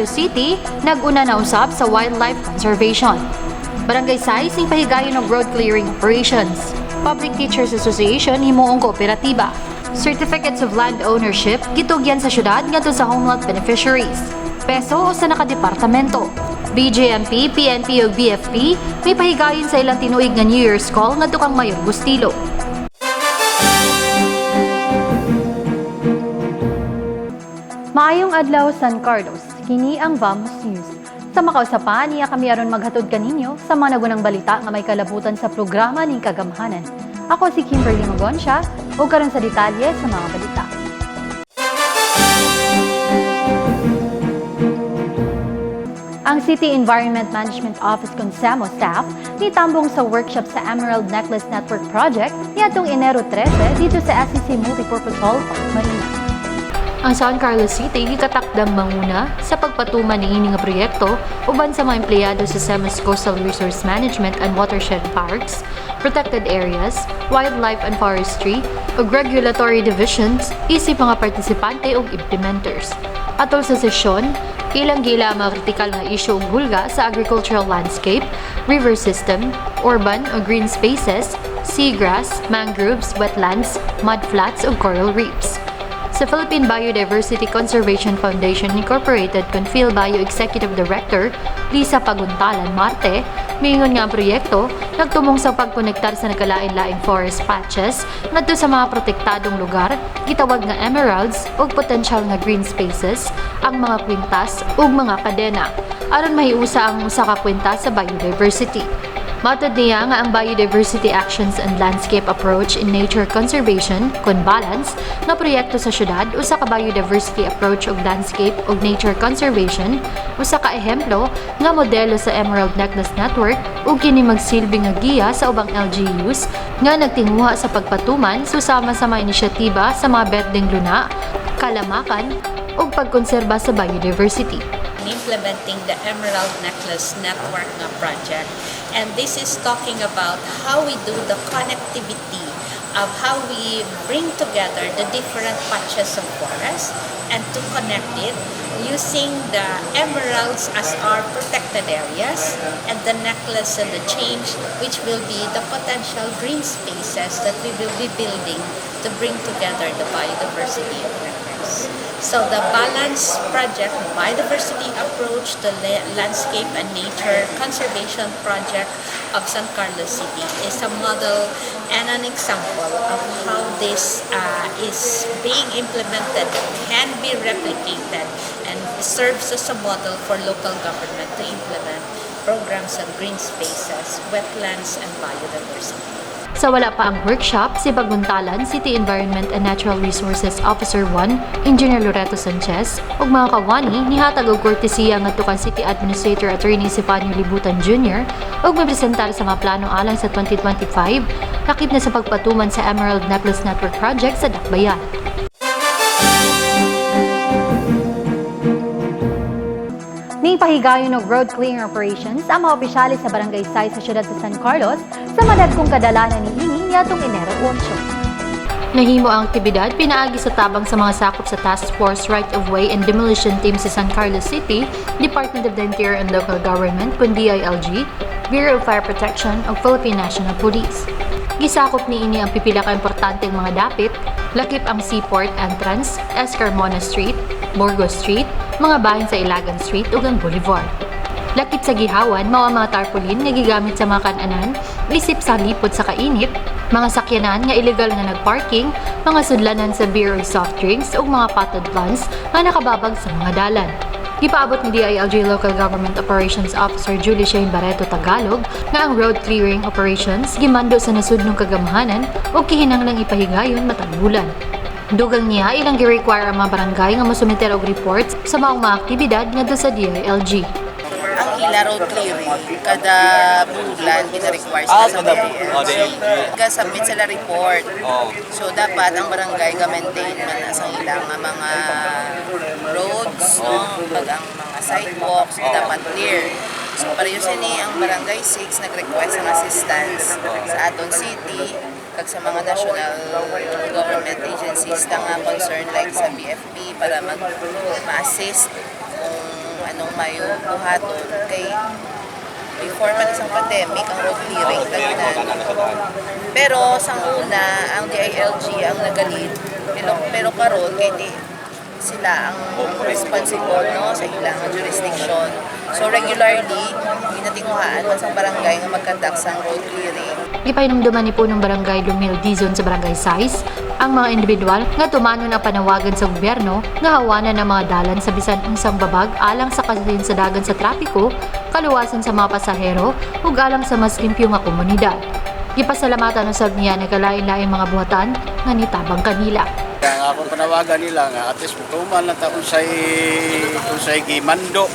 Carlos City, nag-una na usab sa wildlife conservation. Barangay Sais ning pahigayon og road clearing operations. Public Teachers Association himuong kooperatiba. Certificates of land ownership gitugyan sa syudad ngadto sa homeland beneficiaries. Peso o sa nakadepartamento. BJMP, PNP ug BFP may pahigayon sa ilang tinuig nga New Year's call ngadto kang Mayor Bustilo. Maayong adlaw San Carlos, kini ang Vamos News. Sa makausapan, niya kami aron maghatod kaninyo sa mga nagunang balita nga may kalabutan sa programa ning kagamhanan. Ako si Kimberly Magonsha, ug karon sa detalye sa mga balita. Ang City Environment Management Office Consamo staff nitambong sa workshop sa Emerald Necklace Network Project niadtong Enero 13 dito sa SCC Multipurpose Hall, Marina. Ang San Carlos City gikatakdang manguna sa pagpatuman ni ini nga proyekto uban sa mga empleyado sa SEMA's Coastal Resource Management and Watershed Parks, Protected Areas, Wildlife and Forestry, ug Regulatory Divisions isip mga partisipante ug implementers. Atol sa sesyon, ilang gila mga kritikal nga isyu ug hulga sa agricultural landscape, river system, urban o green spaces, seagrass, mangroves, wetlands, mudflats ug coral reefs. Sa Philippine Biodiversity Conservation Foundation Incorporated Confil Bio Executive Director Lisa Paguntalan Marte, miingon nga ang proyekto nagtumong sa pagkonektar sa nagkalain-laing forest patches ngadto sa mga protektadong lugar, gitawag nga emeralds ug potential nga green spaces, ang mga kwintas ug mga kadena aron mahiusa ang usa ka kwintas sa biodiversity. Matod niya nga ang Biodiversity Actions and Landscape Approach in Nature Conservation, CONBALANCE, na proyekto sa syudad, usa ka biodiversity approach og landscape ug nature conservation, usa ka ehemplo nga modelo sa Emerald Necklace Network ug kini magsilbi nga giya sa ubang LGUs nga nagtinguha sa pagpatuman susama sa mga inisyatiba sa mga berdeng luna, kalamakan ug pagkonserba sa biodiversity. Implementing the Emerald Necklace Network nga project. And this is talking about how we do the connectivity of how we bring together the different patches of forest and to connect it using the emeralds as our protected areas and the necklace and the chains which will be the potential green spaces that we will be building to bring together the biodiversity of rivers. So the Balance Project, Biodiversity Approach to Landscape and Nature Conservation Project of San Carlos City is a model and an example of how this is being implemented, can be replicated, and serves as a model for local government to implement programs on green spaces, wetlands, and biodiversity. Sa wala pa ang workshop, si Paguntalan, City Environment and Natural Resources Officer 1, Engineer Loreto Sanchez, ug mga kawani nihatag og kortesiya ngadto kan City Administrator Attorney Sifanio Libutan Jr. ug mipresentar sa mga plano alang sa 2025, lakip na sa pagpatuman sa Emerald Necklace Network Project sa Dakbayan. Ning pahigayon og road clearing operations ang mga opisyalis sa Barangay Sais sa siyudad sa San Carlos sa madagkong kadalanan niini niadtong Enero 8. Nahimo ang aktibidad pinaagi sa tabang sa mga sakop sa Task Force Right-of-Way and Demolition Team sa San Carlos City, Department of the Interior and Local Government kun DILG, Bureau of Fire Protection ug Philippine National Police. Gisakop niini ang pipila ka importanteng mga dapit, lakip ang Seaport Entrance, Escarmona Street, Burgos Street, mga bahin sa Ilagan Street ug ang Boulevard. Lakip sa gihawan mao ang mga tarpaulin nga gigamit sa mga kan-anan, isip sa lipod sa kainit, mga sakyanan nga illegal na nagparking, mga sudlanan sa beer ug soft drinks ug mga potted plants nga nakababag sa mga dalan. Gipaabot ni DILG Local Government Operations Officer Julie Shane Barreto Tagalog nga ang road clearing operations gimando sa nasudnong kagamhanan ug kihinanglang ipahigayon matag bulan. Dugang niya ilang gi-require ang mga barangay nga mosumiter og reports sa maong mga aktibidad ngadto sa DILG. Ang hila road clearing, kada bulan, gina-require sila sa DILG. Kasabit sila report. So, dapat ang barangay ga-maintain man sa ilang mga roads, pag ang mga sidewalks, dapat clear. So, pareho ni ang Barangay 6 nag-request ng assistance sa Aton City, kag sa mga national government agencies na nga concerned like sa BFP para ma-assist kung nung may buhaton kay before man isang pandemic ang road clearing taginan. Pero sa una ang DILG ang nagalit pero karon kay di sila ang responsible no sa ilang jurisdiction. So regularly ginatinguhaan man sa barangay nga magkandak sang road clearing. Gipahinumduman ni punong barangay Lumil Dizon sa barangay Sais ang mga individual nga tumano na panawagan sa gobyerno nga hawanan ng mga dalan sa bisan unsang babag alang sa kasinsadgan sa trapiko, kaluwasan sa mga pasahero ug alang sa mas limpyo nga komunidad. Gipasalamatan usab niya nagkalain-laing mga buhatan nga nitabang kanila. Ang akong panawagan nila nga at least tuman lang ta unsay gimando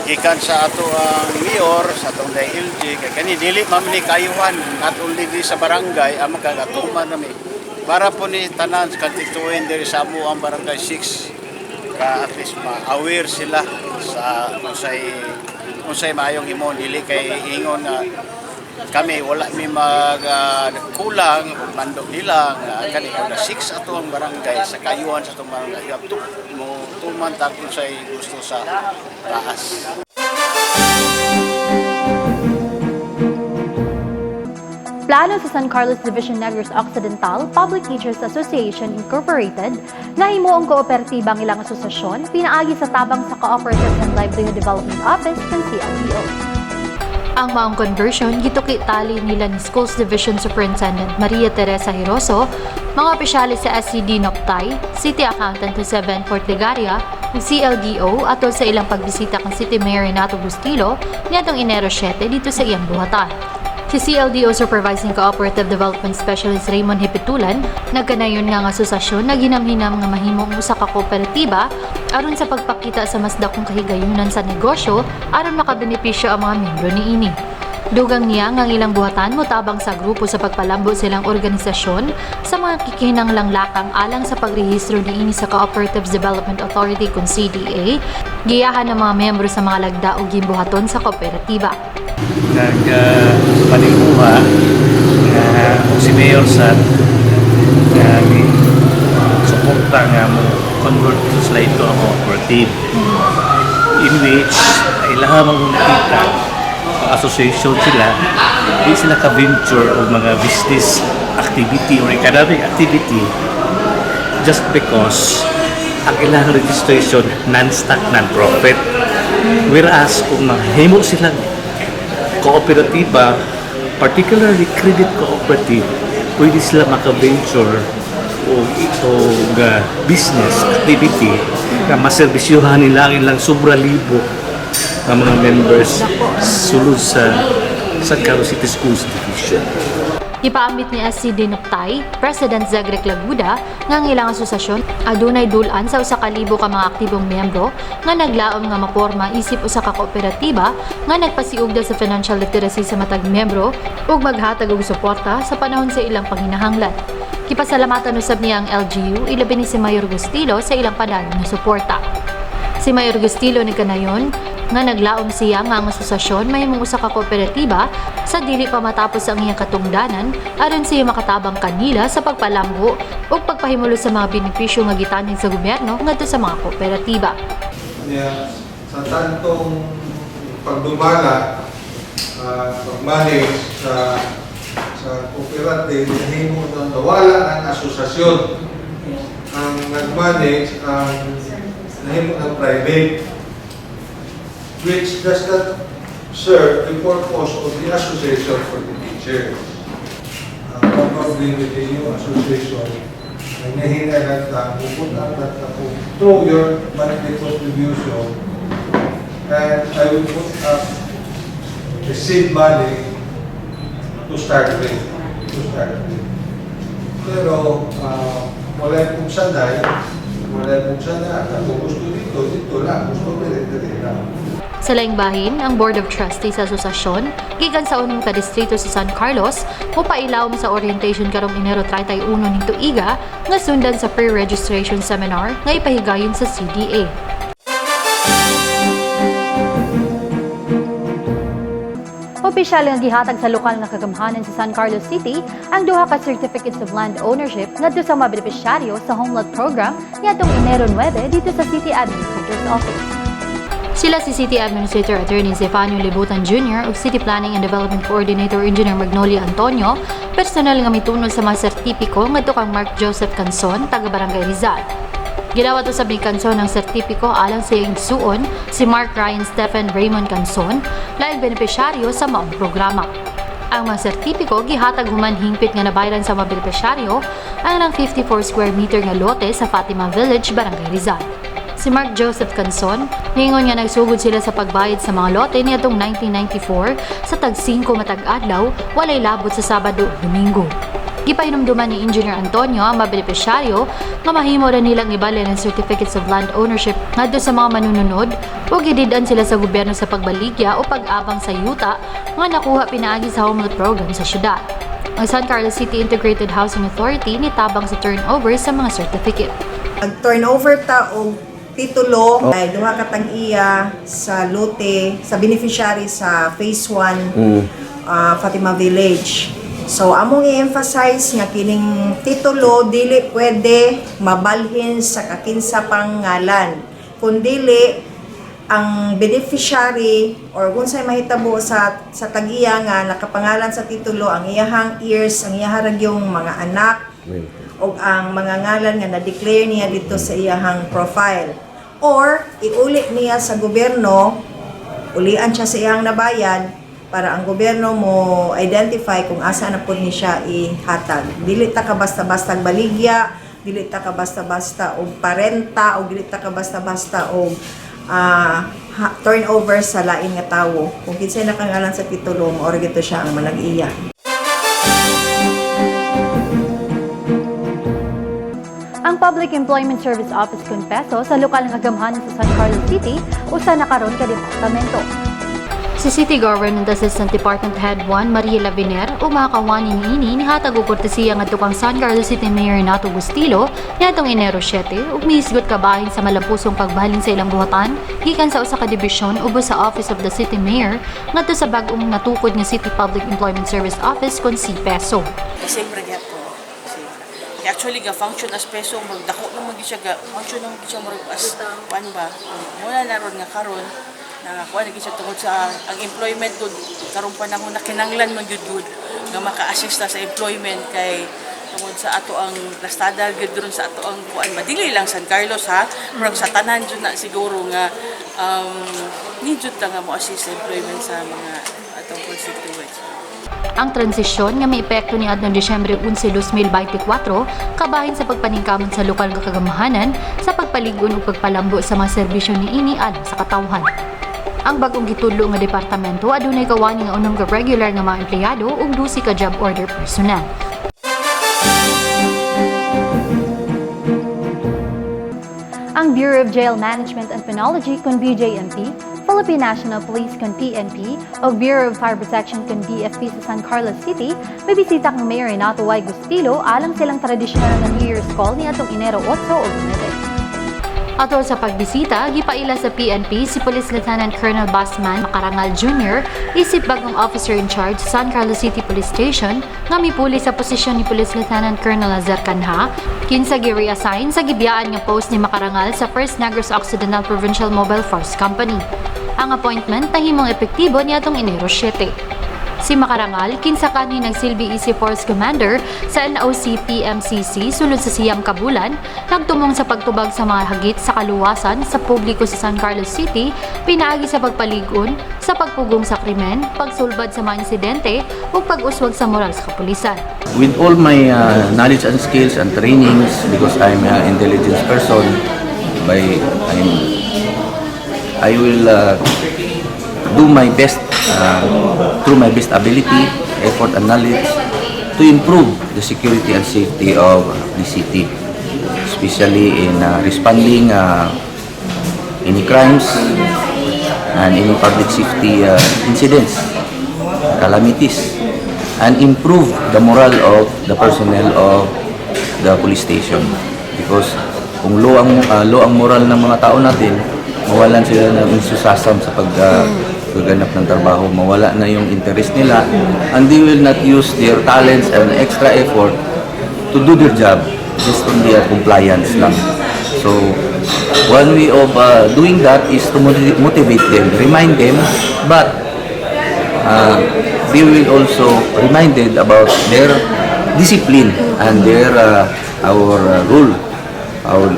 gikan sa ato ang mayor sa atong DILG kay kani dili man ni kayuhan not only di sa barangay ang magkagatuman nami para po ni tanan constituent diri sa amo ang barangay 6 ka at least ma-aware sila sa unsay maayong imong dili kay ingon na kami wala mi kulang mando nila kani ko na 6 ato ang barangay sa kayuhan sa atong barangay mo tuman ta kung say gusto sa taas. Plano sa San Carlos Division Negros Occidental Public Teachers Association Incorporated na himuong kooperatibang ilang asosasyon pinaagi sa tabang sa Cooperative and Livelihood Development Office ng CLDO. Ang maong conversion gituki tali nila ni Schools Division Superintendent Maria Teresa Hiroso, mga opisyalis sa SCD Noctay, City Accountant Jose Benfort Legaria, ug CLDO atol sa ilang pagbisita kang City Mayor Renato Bustilo niadtong Enero 7 dito sa iyang buhatan. Si CLDO Supervising Cooperative Development Specialist Raymond Hipitulan nagkanayon nga asosasyon na ginamhinam nga mahimong usa ka kooperatiba aron sa pagpakita sa mas dakong kahigayunan sa negosyo aron makabenepisyo ang mga miyembro niini. Dugang niya nga ang ilang buhatan motabang sa grupo sa pagpalambo silang organisasyon sa mga kikinanglang lakang alang sa pagrehistro niini sa Cooperatives Development Authority kung CDA, giyahan ng mga miyembro sa mga lagda o gimbuhaton sa kooperatiba. Nagpanimuha kung si Mayor Sad suporta nga mo convert to sila ito ang cooperative in which ilahamang nakita association sila di sila ka-venture o mga business activity or economic activity just because ang ilang registration non-stock, non-profit whereas kung mahimo silang kooperatiba, particularly credit cooperative, pwede sila maka-venture o business activity na maserbisyuhan nila ang ilang sobra libo ng mga members sulod sa San Carlos City Schools Division. Ipaambit ni SCD Noctay, President Zagrek Laguda, nga ang ilang asosasyon adunay dulan sa 1,000 ka mga aktibong miyembro nga naglaom nga maporma isip usa ka kooperatiba nga nagpasiugda sa financial literacy sa matag miyembro ug maghatag og suporta sa panahon sa ilang panginahanglan. Kipasalamatan usab niya ang LGU ilabi ni si Mayor Gustilo sa ilang padayon nga suporta. Si Mayor Gustilo ni kanayon nga naglaom siya nga ang asosasyon mahimong usa ka kooperatiba sa dili pa matapos ang iyang katungdanan aron siya makatabang kanila sa pagpalambo o pagpahimulo sa mga benepisyo nga gitanin sa gobyerno ngadto sa mga kooperatiba. Sa tantong pagdumala, pag-manage sa cooperative, nahimo na nawala ang asosasyon. Ang nag-manage ang nahimo ng private, which does not serve the purpose of the association for the teacher. Probably with the new association, ay nahinagad na, pupunta na po through your monthly contribution, and I will put up the seed money to start with. Pero wala pong sanay, kung gusto dito lang, gusto dito lang. Sa laing bahin, ang Board of Trustees sa asosasyon, gikan sa unang kadistrito sa San Carlos, mupailawom sa orientation karong Enero 31 ning tuiga nga sundan sa pre-registration seminar nga ipahigayon sa CDA. Opisyal nga gihatag sa lokal nga kagamhanan sa San Carlos City ang duha ka certificates of land ownership ngadto sa mga benepisyaryo sa Home Lot Program niadtong Enero 9 dito sa City Administrator's Office. Sila si City Administrator Attorney Zefanio Libutan Jr. ug City Planning and Development Coordinator Engineer Magnolia Antonio, personal nga mitunol sa mga sertipiko ngadto kang Mark Joseph Canson, taga Barangay Rizal. Gilawat usab ni Canson ang sertipiko alang sa iyang suon si Mark Ryan Stephen Raymond Canson, laing benepisyaryo sa maong programa. Ang mga sertipiko gihatag human hingpit nga nabayran sa mga benepisyaryo ang ng 54 square meter nga lote sa Fatima Village, Barangay Rizal. Si Mark Joseph Canson, ningon nga nagsugod sila sa pagbayad sa mga lote niadtong 1994 sa tag 5 matag adlaw, walay labot sa Sabado ug Domingo. Gipahinumduman ni Engineer Antonio ang mga benepisyaryo nga mahimo ra nilang ibalik ng certificates of land ownership ngadto sa mga manununod o gidid-an sila sa gobyerno sa pagbaligya o pag-abang sa yuta nga nakuha pinaagi sa home lot program sa syudad. Ang San Carlos City Integrated Housing Authority nitabang sa turnover sa mga certificate. Nag-turnover ta og titulo ay duha ka tag-iya sa lote sa beneficiary sa phase 1 Fatima Village. So among i-emphasize nga kining titulo dili pwede mabalhin sa kakinsa pang ngalan, kundili ang beneficiary or kung sa'y mahitabo sa tag-iya nga nakapangalan sa titulo ang iyahang heirs, ang iyahang yung mga anak o ang mga ngalan nga na-declare niya dito sa iyahang profile. Or, iuli niya sa gobyerno, ulian siya sa iyang nabayad para ang gobyerno mo identify kung asa na po niya siya ihatag. Dili ta ka basta-basta baligya, dili ta ka basta-basta og parenta, o dili ta ka basta-basta og turnover sa lain nga tawo. Kung kinsay nakangalan sa titulo, maura gito siya ang manag-iya. Ang Public Employment Service Office Conpeso sa lokal nga gamhanan sa San Carlos City usa na karon ka departamento. Si City Government Assistant Department Head 1 Maria Laviner o mga kawani niini nihatag og kortesiya ngadto kang San Carlos City Mayor Nato Bustilo niadtong Enero 7 ug mihisgot kabahin sa malampusong pagbahalin sa ilang buhatan gikan sa usa ka dibisyon ubos sa Office of the City Mayor ngadto sa bag-ong natukod nga City Public Employment Service Office kon CPESO. Siyempre niya po. Actually, ga-function as peso, magdako naman siya, ga-function naman siya as, paano ba? Muna naroon nga karon nakakuha na siya tungkol sa ang employment doon. Karoon pa na na kinanglan mo yun nga maka-assist sa employment kay tungkol sa ato ang lastada, ganoon sa ato ang kuan. Madili lang San Carlos ha, pero sa tanan dyan na siguro nga need dyan nga mo assist sa employment sa mga atong constituents. Ang transisyon nga may epekto ni adtong Disyembre 11, 2024 kabahin sa pagpaningkamon sa lokal nga kagamahanan sa pagpaligon ug pagpalambo sa mga serbisyo niini alang sa katawhan. Ang bagong gitudlo nga departamento adunay kawani nga unong regular nga mga empleyado ug 12 ka job order personnel. Ang Bureau of Jail Management and Penology kon BJMP, Philippine National Police kon PNP, o Bureau of Fire Protection kon BFP sa San Carlos City, may bisita kang Mayor Renato Y. Gustilo alang silang tradisyonal nga New Year's call niadtong Enero 8 o 9. Atol sa pagbisita, gipaila sa PNP si Police Lieutenant Colonel Basman Makarangal Jr. isip bagong officer in charge sa San Carlos City Police Station nga mipuli sa posisyon ni Police Lieutenant Colonel Lazar Canha, kinsa gi-reassign sa gibiyaan nga post ni Makarangal sa 1st Negros Occidental Provincial Mobile Force Company. Ang appointment nahimong epektibo niadtong Enero 7. Si Makarangal, kinsa kanhi nagsilbi Easy Force Commander sa NOC PMCC sulod sa siyam kabulan, nagtumong sa pagtubag sa mga hagit sa kaluwasan sa publiko sa San Carlos City, pinaagi sa pagpaligon, sa pagpugong sa krimen, pagsulbad sa mga insidente, ug pag-uswag sa moral sa kapulisan. With all my knowledge and skills and trainings, because I'm an intelligence person, I will do my best through my best ability, effort and knowledge to improve the security and safety of the city, especially in responding any crimes and any public safety incidents, calamities, and improve the morale of the personnel of the police station. Because kung low ang moral ng mga tao natin, mawalan sila ng enthusiasm sa pagganap ng trabaho, mawala na yung interest nila, and they will not use their talents and extra effort to do their job, just only a compliance lang. So So one way of doing that is to motivate them, remind them, but they will also reminded about their discipline and their our rule, our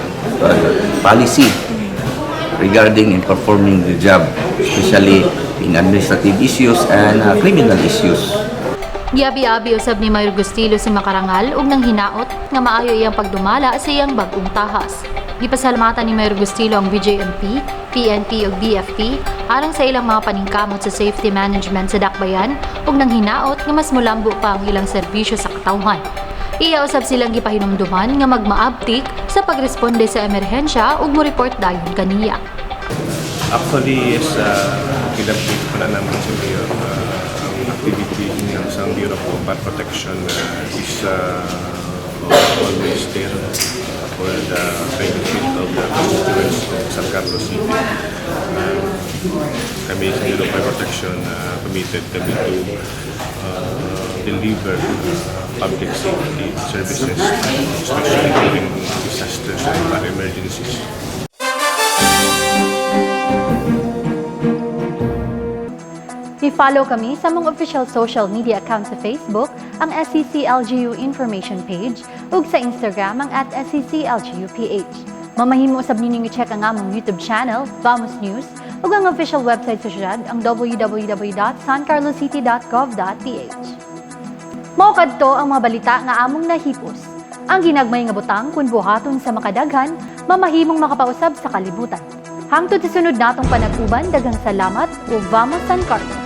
policy regarding in performing the job, especially in administrative issues and criminal issues. Giabi-abi usab ni Mayor Gustilo si Makarangal ug nang hinaot nga maayo iyang pagdumala sa iyang bag-ong tahas. Gipasalamatan ni Mayor Gustilo ang BJMP, PNP ug BFP alang sa ilang mga paningkamot sa safety management sa dakbayan ug nang hinaot nga mas mulambo pa ang ilang serbisyo sa katawhan. Iya usab silang gipahinumduman nga magmaabtik sa pagresponde sa emerhensya ug mo-report dayon kaniya. Actually, is kinabit pa na naman si Mayor ang activity ng sa Bureau of Fire Protection is always there for the benefit of the constituents of San Carlos City. Kami sa Bureau of Fire Protection committed kami to deliver public safety services, especially during disasters and fire emergencies. I-follow kami sa mga official social media account sa Facebook, ang SCC LGU Information Page, ug sa Instagram ang @SCCLGUPH. Mamahimo usab ninyong i-check ang among YouTube channel, Vamos News, ug ang official website sa syudad, ang www.sancarloscity.gov.ph. Mao kadto ang mga balita nga among nahipos. Ang ginagmay nga butang kun buhaton sa makadaghan, mamahimong makapausab sa kalibutan. Hangtod sa sunod natong panag-uban, daghang salamat ug Vamos San Carlos.